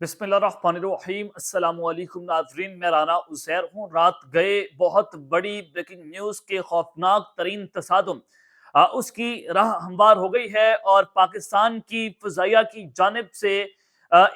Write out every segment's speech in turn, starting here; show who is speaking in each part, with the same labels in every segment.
Speaker 1: बिस्मिल्लाहिर्रहमानिर्रहीम अस्सलाम वालेकुम नाज़रीन, मैं राना उज़ैर हूँ। रात गए बहुत बड़ी ब्रेकिंग न्यूज़ के खौफनाक तरीन तसादुम उसकी राह हमवार हो गई है और पाकिस्तान की फ़ज़ाइया की जानिब से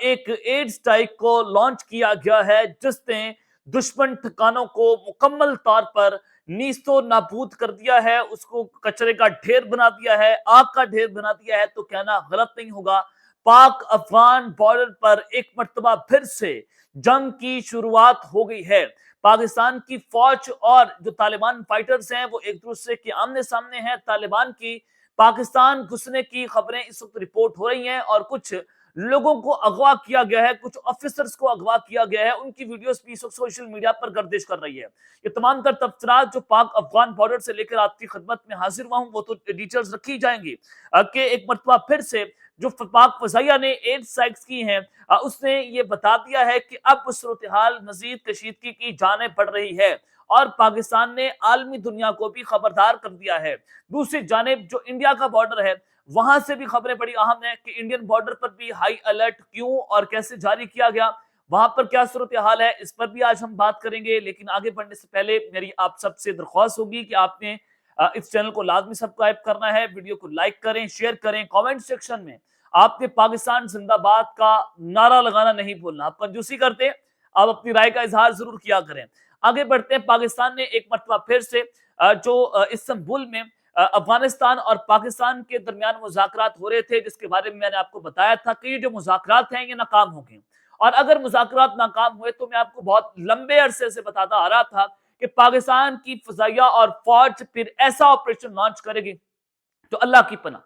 Speaker 1: एक एयर स्ट्राइक को लॉन्च किया गया है जिसने दुश्मन ठिकानों को मुकम्मल तौर पर नीस्तो नाबूद कर दिया है, उसको कचरे का ढेर बना दिया है, आग का ढेर बना दिया है। तो कहना गलत नहीं होगा, पाक अफगान बॉर्डर पर एक मर्तबा फिर से जंग की शुरुआत हो गई है। पाकिस्तान की फौज और जो तालिबान फाइटर्स हैं वो एक दूसरे के आमने सामने हैं। तालिबान की पाकिस्तान घुसने की खबरें इस वक्त रिपोर्ट हो रही हैं और कुछ लोगों को अगवा किया गया है, कुछ ऑफिसर्स को अगवा किया गया है, उनकी वीडियोस भी सोशल मीडिया पर गर्दिश कर रही है। ये तमाम तर तफसीलात जो पाक अफगान बॉर्डर से लेकर आपकी खिदमत में हाजिर हुआ हूं वो तो डिटेल्स रखी जाएंगी कि एक मरतबा फिर से जो पाक फजाइया ने एयर स्ट्राइक्स की हैं उसने ये बता दिया है कि अब सूरत हाल मजीद कशीदगी की जाने पड़ रही है और पाकिस्तान ने आलमी दुनिया को भी खबरदार कर दिया है। दूसरी जानिब जो इंडिया का बॉर्डर है वहां से भी खबरें बड़ी अहम है कि इंडियन बॉर्डर पर भी हाई अलर्ट क्यों और कैसे जारी किया गया, वहां पर क्या सूरत हाल है, इस पर भी आज हम बात करेंगे। लेकिन आगे बढ़ने से पहले मेरी आप सबसे दरख्वास्त होगी कि आपने इस चैनल को लाजमी सब्सक्राइब करना है, वीडियो को लाइक करें, शेयर करें, कमेंट सेक्शन में आपने पाकिस्तान जिंदाबाद का नारा लगाना नहीं भूलना। आप कंजूसी करते हैं, आप अपनी राय का इजहार जरूर किया करें। आगे बढ़ते हैं। पाकिस्तान ने एक मरतबा फिर से जो इस्तांबुल में अफगानिस्तान और पाकिस्तान के दरमियान मुज़ाकरात हो रहे थे, जिसके बारे में मैंने आपको बताया था कि ये जो मुज़ाकरात हैं ये नाकाम हो गए और अगर मुज़ाकरात नाकाम हुए तो मैं आपको बहुत लंबे अरसे से बताता आ रहा था कि पाकिस्तान की फजाइया और फौज फिर ऐसा ऑपरेशन लॉन्च करेगी तो अल्लाह की पनाह,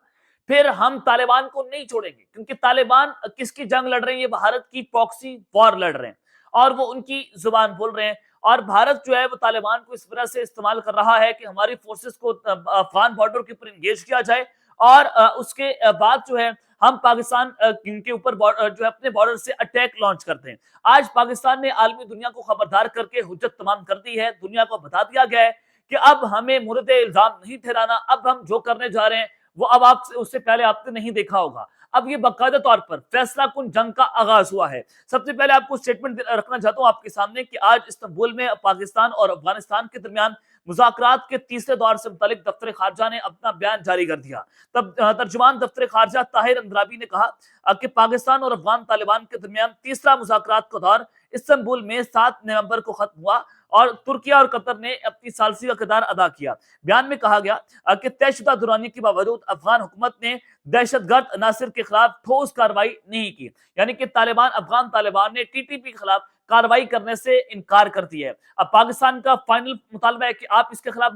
Speaker 1: फिर हम तालिबान को नहीं छोड़ेंगे। क्योंकि तालिबान किसकी जंग लड़ रही है? भारत की प्रॉक्सी वॉर लड़ रहे हैं और वो उनकी जुबान बोल रहे हैं और भारत जो है वो तालिबान को इस वजह से इस्तेमाल कर रहा है कि हमारी फोर्सेस को अफगान बॉर्डर के ऊपर इंगेज किया जाए और उसके बाद जो है हम पाकिस्तान के ऊपर जो है अपने बॉर्डर से अटैक लॉन्च करते हैं। आज पाकिस्तान ने आलमी दुनिया को खबरदार करके हुज्जत तमाम कर दी है। दुनिया को बता दिया गया है कि अब हमें मुर्द इल्जाम नहीं ठहराना, अब हम जो करने जा रहे हैं वो अब आप उससे पहले आपने नहीं देखा होगा। अब ये बाकायदा तौर पर फैसला कुन जंग का आगाज हुआ है। सबसे पहले आपको स्टेटमेंट रखना चाहता हूं आपके सामने कि आज इस्तांबुल में पाकिस्तान और अफगानिस्तान के दरमियान मुज़ाकरात के तीसरे दौर से मुतालिक दफ्तर खारजा ने अपना बयान जारी कर दिया। तब तर्जुमान दफ्तर खारजा ताहिर अंद्राबी ने कहा कि पाकिस्तान और अफगान तालिबान के दरमियान तीसरा मुज़ाकरात का दौर इस्तांबुल में 7 नवंबर को खत्म हुआ और तुर्किया और कतर ने अपनी सालसी का किरदार अदा किया। बयान में कहा गया कि तयशुदा दुरानी के बावजूद अफगान हुकूमत ने दहशतगर्द अनासर के खिलाफ ठोस कार्रवाई नहीं की। यानी कि अफगान तालिबान ने टीटीपी के खिलाफ कार्रवाई करने से इनकार कर दिया है। अब पाकिस्तान का फाइनल मुतालबा है कि आप इसके खिलाफ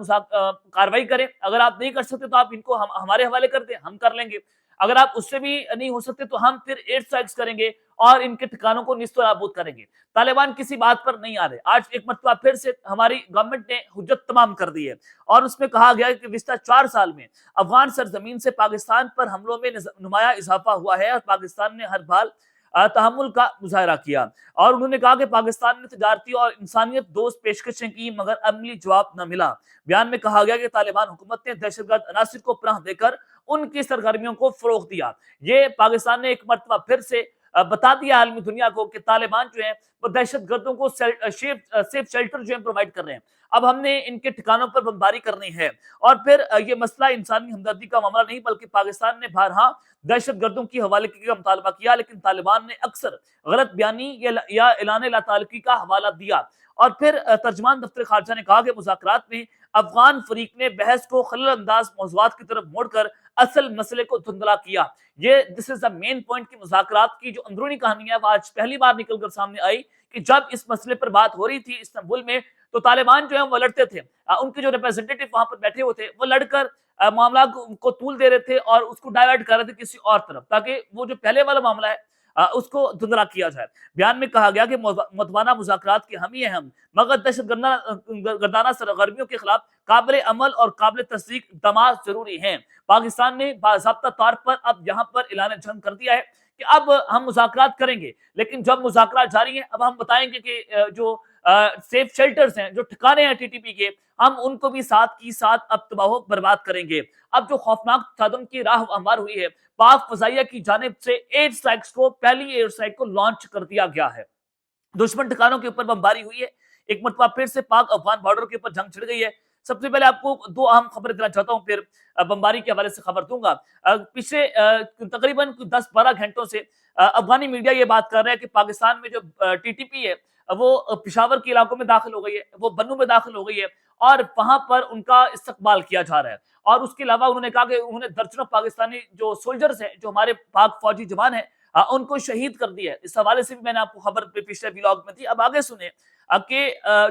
Speaker 1: कार्रवाई करें। अगर आप नहीं कर सकते तो आप इनको हमारे हवाले कर दें, हम कर लेंगे। अगर आप उससे भी नहीं हो सकते तो हम फिर एयर स्ट्राइक्स करेंगे और इनके ठिकानों को निस्तो नाबूद करेंगे। तालिबान किसी बात पर नहीं आ रहे। आज एक मरतबा फिर से हमारी गवर्नमेंट ने हुज्जत तमाम कर दी है और उसमें कहा गया है कि पिछले 4 साल में अफगान सरजमीन से पाकिस्तान पर हमलों में नुमाया इजाफा हुआ है और पाकिस्तान ने हर बार तहम्मुल का मुजाहरा किया और उन्होंने कहा कि पाकिस्तान ने तजारती और इंसानियत दोस्त पेशकशें की मगर अमली जवाब न मिला। बयान में कहा गया कि तालिबान हुकूमत ने दहशतगर्द अनासिर को पनाह देकर उनकी सरगर्मियों को फरोग दिया। ये पाकिस्तान ने एक मरतबा फिर से बता दिया आलमी दुनिया को कि तालिबान जो है वो दहशतगर्दों को सेफ शेल्टर जो है प्रोवाइड कर रहे हैं। अब हमने इनके ठिकानों पर बमबारी करनी है और फिर ये मसला इंसानी हमदर्दी का मामला नहीं बल्कि पाकिस्तान ने बारहा दहशतगर्दों की हवाले का मुतालबा किया लेकिन तालिबान ने अक्सर गलत बयानी या ऐलान लाताल्लुकी का हवाला दिया। और फिर तर्जमान दफ्तर खारजा ने कहा कि मुज़ाकरात में अफगान फरीक ने बहस को खलल अंदाज मौज़ूआत की तरफ मोड़कर असल मसले को धुंधला किया। ये this is the main point की मुज़ाकरात की जो अंदरूनी कहानी है वो आज पहली बार निकल कर सामने आई कि जब इस मसले पर बात हो रही थी इस्तांबुल में तो तालिबान जो है वो लड़ते थे। उनके जो रिप्रेजेंटेटिव वहां पर बैठे हुए थे वो लड़कर मामला को तूल दे रहे थे और उसको डाइवर्ट कर रहे थे किसी और तरफ ताकि वो जो पहले वाला मामला है उसको धुंधला किया जाए। बयान में कहा गया कि मुतवाना मुज़ाकरात की हामी अहम मगर दहशतगर्दाना सरगर्मियों के खिलाफ काबिल अमल और काबिल तस्दीक इक़दामात जरूरी हैं। पाकिस्तान ने बाज़ाब्ता तौर पर अब यहाँ पर ऐलान जंग कर दिया है کہ اب ہم مذاکرات کریں گے، لیکن جب مذاکرات جاری ہیں اب ہم بتائیں گے کہ جو سیف شیلٹرز ہیں، جو ٹھکانے ہیں ٹی ٹی پی کے، ہم ان کو بھی ساتھ کی ساتھ اب تباہ و برباد کریں گے۔ اب جو خوفناک تصادم کی راہ ہموار ہوئی ہے، پاک فضائیہ کی جانب سے ایئر سٹرائکس کو، پہلی ایئر سٹرائک کو لانچ کر دیا گیا ہے۔ دشمن ٹھکانوں کے اوپر بمباری ہوئی ہے، ایک مرتبہ پھر سے پاک افغان بارڈر کے اوپر جنگ چھڑ گئی ہے۔ سب سے پہلے آپ کو دو اہم خبریں دینا چاہتا ہوں، پھر بمباری کے حوالے سے خبر دوں گا۔ پچھلے تقریباً 10-12 گھنٹوں سے افغانی میڈیا یہ بات کر رہا ہے کہ پاکستان میں جو ٹی ٹی پی ہے وہ پشاور کے علاقوں میں داخل ہو گئی ہے، وہ بنو میں داخل ہو گئی ہے، اور وہاں پر ان کا استقبال کیا جا رہا ہے۔ اور اس کے علاوہ انہوں نے کہا کہ انہوں نے درجنوں پاکستانی جو سولجرز ہیں، جو ہمارے پاک فوجی جوان ہیں، ان کو شہید کر دیا ہے۔ اس حوالے سے بھی میں نے آپ کو خبر پچھلے ویلاگ میں دی۔ اب آگے سنیں کہ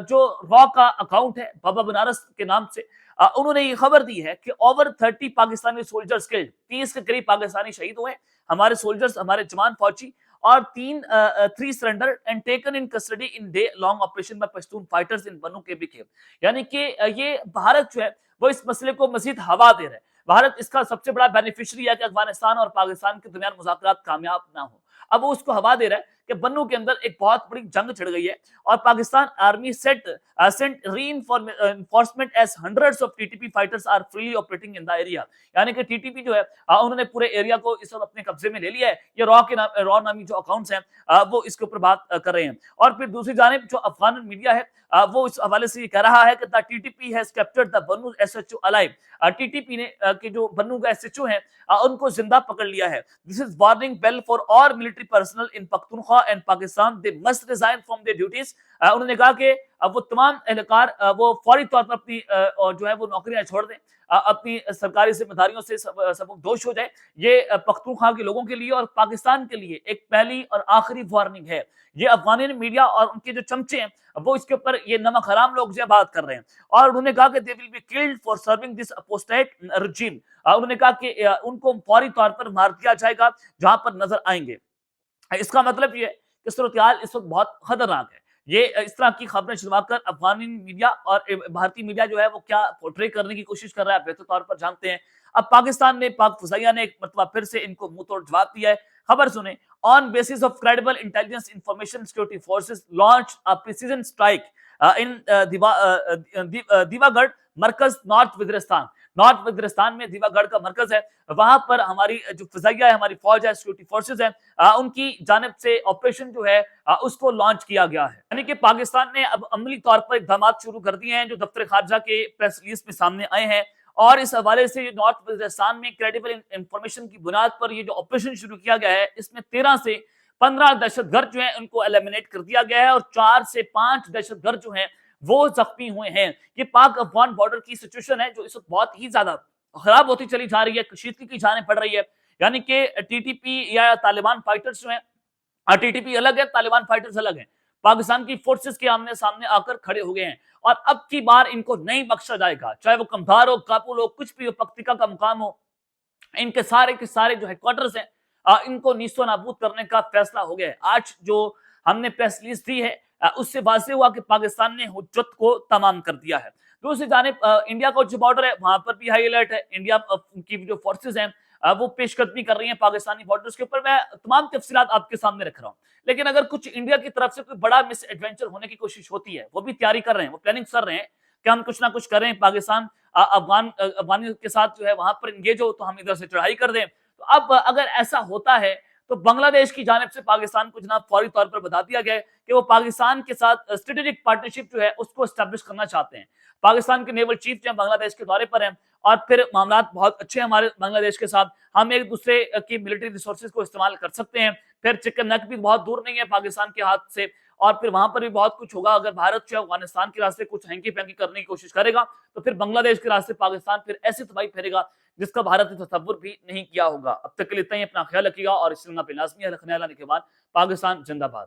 Speaker 1: جو را کا اکاؤنٹ ہے بابا بنارس کے نام سے، انہوں نے یہ خبر دی ہے کہ اوور 30 پاکستانی سولجرز کلڈ، 30 کے قریب پاکستانی شہید ہوئے، ہمارے سولجرز، ہمارے جوان فوجی، اور 3 surrender and taken in custody in day long operation by Pashtun fighters in Bannu کے بھی کھیل۔ یعنی کہ یہ بھارت جو ہے وہ اس مسئلے کو مزید ہوا دے رہا ہے۔ بھارت اس کا سب سے بڑا بینیفیشری ہے کہ افغانستان اور پاکستان کے درمیان مذاکرات کامیاب نہ ہوں۔ اب وہ اس کو ہوا دے رہا ہے کہ بنو کے اندر ایک بہت بڑی جنگ چھڑ گئی ہے، اور Pakistan army sent reinforcement as hundreds of TTP fighters are freely operating in the area۔ یعنی کہ ٹی ٹی پی جو ہے انہوں نے پورے ایریا کو اس وقت اپنے قبضے میں لے لیا ہے۔ یہ را نامی جو اکاؤنٹس ہیں وہ اس کے اوپر بات کر رہے ہیں۔ اور پھر دوسری جانب جو افغان میڈیا ہے وہ اس حوالے سے یہ کہہ رہا ہے کہ the TTP has captured the Bannu SHO alive۔ T T P نے کہ جو بنو کا ایس ایچ او ہیں ان کو زندہ پکڑ لیا ہے۔ This is warning bell for all military personnel in Pakhtunkhwa and Pakistan, they must resign from their duties۔ انہوں نے کہا کہ وہ تمام اہلکار وہ فوری طور پر اپنی جو ہے وہ نوکریاں چھوڑ دیں، اپنی سرکاری ذمہ داریوں سے سبکدوش ہو جائے۔ یہ پختونخوا کے لوگوں کے لیے اور پاکستان کے لیے ایک پہلی اور آخری وارننگ ہے۔ یہ افغانی میڈیا اور ان کے جو چمچے ہیں وہ اس کے اوپر یہ نمک حرام لوگ جو بات کر رہے ہیں، اور انہوں نے کہا کہ they will be killed for serving this apostate regime۔ انہوں نے کہا کہ ان کو فوری طور پر مار دیا جائے گا جہاں پر نظر آئیں گے۔ اس کا مطلب یہ ہے کہ صورتحال اس وقت بہت خطرناک ہے۔ یہ اس طرح کی خبریں چلوا کر افغانی میڈیا اور بھارتی میڈیا جو ہے وہ کیا پورٹری کرنے کی کوشش کر رہا ہے بہتر طور پر جانتے ہیں۔ اب پاکستان نے، پاک فضائیہ نے ایک مرتبہ پھر سے ان کو منہ توڑ جواب دیا ہے۔ خبر سنیں، on basis of credible intelligence information security forces launch precision strike in دیوا گڑھ مرکز نارتھ وزیرستان۔ نارتھ وزیرستان میں دیوا گڑھ کا مرکز ہے، وہاں پر ہماری جو فضائیہ ہے، ہماری فوج ہے، سیکورٹی فورسز ہیں، ان کی جانب سے آپریشن جو ہے اس کو لانچ کیا گیا ہے۔ یعنی کہ پاکستان نے اب عملی طور پر اقدامات شروع کر دیے ہیں جو دفتر خارجہ کے پریس ریلیز میں سامنے آئے ہیں، اور اس حوالے سے نارتھ وزیرستان میں کریڈیبل انفارمیشن کی بنیاد پر یہ جو آپریشن شروع کیا گیا ہے، اس میں 13 سے 15 دہشت گرد جو ہیں ان کو ایلیمنیٹ کر دیا گیا ہے، اور 4 سے 5 دہشت گرد جو ہیں وہ زخمی ہوئے ہیں۔ یہ پاک افغان بارڈر کی سچویشن ہے جو اس وقت بہت ہی زیادہ خراب ہوتی چلی جا رہی ہے، کشیدگی کی جانب پڑ رہی ہے۔ یعنی کہ ٹی ٹی پی یا طالبان فائٹرز جو ہیں، ٹی ٹی پی الگ ہے، طالبان فائٹرز الگ ہیں، پاکستان کی فورسز کے آمنے سامنے آ کر کھڑے ہو گئے ہیں، اور اب کی بار ان کو نہیں بخشا جائے گا، چاہے وہ کمدھار ہو، کابل ہو، کچھ بھی ہو، پکتیکا کا مقام ہو، ان کے سارے جو ہیڈ کوارٹرز ہیں ان کو نیست و نابود کرنے کا فیصلہ ہو گیا ہے۔ آج جو ہم نے پریس ریلیز دی ہے اس سے واضح ہوا کہ پاکستان نے حجت کو تمام کر دیا ہے۔ دوسری جانب انڈیا کا جو بارڈر ہے وہاں پر بھی ہائی الرٹ ہے۔ انڈیا کی جو فورسز ہیں وہ پیش قدمی کر رہی ہیں پاکستانی بارڈرز کے اوپر۔ میں تمام تفصیلات آپ کے سامنے رکھ رہا ہوں، لیکن اگر کچھ انڈیا کی طرف سے کوئی بڑا مس ایڈونچر ہونے کی کوشش ہوتی ہے، وہ بھی تیاری کر رہے ہیں، وہ پلاننگ کر رہے ہیں کہ ہم کچھ نہ کچھ کریں، پاکستان افغانی کے ساتھ جو ہے وہاں پر انگیج ہو تو ہم ادھر سے چڑھائی کر دیں۔ تو اب اگر ایسا ہوتا ہے تو بنگلہ دیش کی جانب سے پاکستان کو جناب فوری طور پر بتا دیا گیا ہے کہ وہ پاکستان کے ساتھ اسٹریٹجک پارٹنرشپ جو ہے اس کو اسٹیبلش کرنا چاہتے ہیں۔ پاکستان کے نیول چیف جو ہیں بنگلہ دیش کے دورے پر ہیں، اور پھر معاملات بہت اچھے ہیں ہمارے بنگلہ دیش کے ساتھ، ہم ایک دوسرے کی ملٹری ریسورسز کو استعمال کر سکتے ہیں۔ پھر چکن نیک بھی بہت دور نہیں ہے پاکستان کے ہاتھ سے، اور پھر وہاں پر بھی بہت کچھ ہوگا۔ اگر بھارت جو افغانستان کے راستے کچھ ہینکی پینکی کرنے کی کوشش کرے گا تو پھر بنگلہ دیش کے راستے پاکستان پھر ایسی تباہی پھیرے گا جس کا بھارت نے تصور بھی نہیں کیا ہوگا۔ اب تک کے لیے اتنا ہی، اپنا خیال رکھیے گا، اور اس سلسلے پہ لازمی ہے رکھنے والا کے بعد پاکستان زندہ باد۔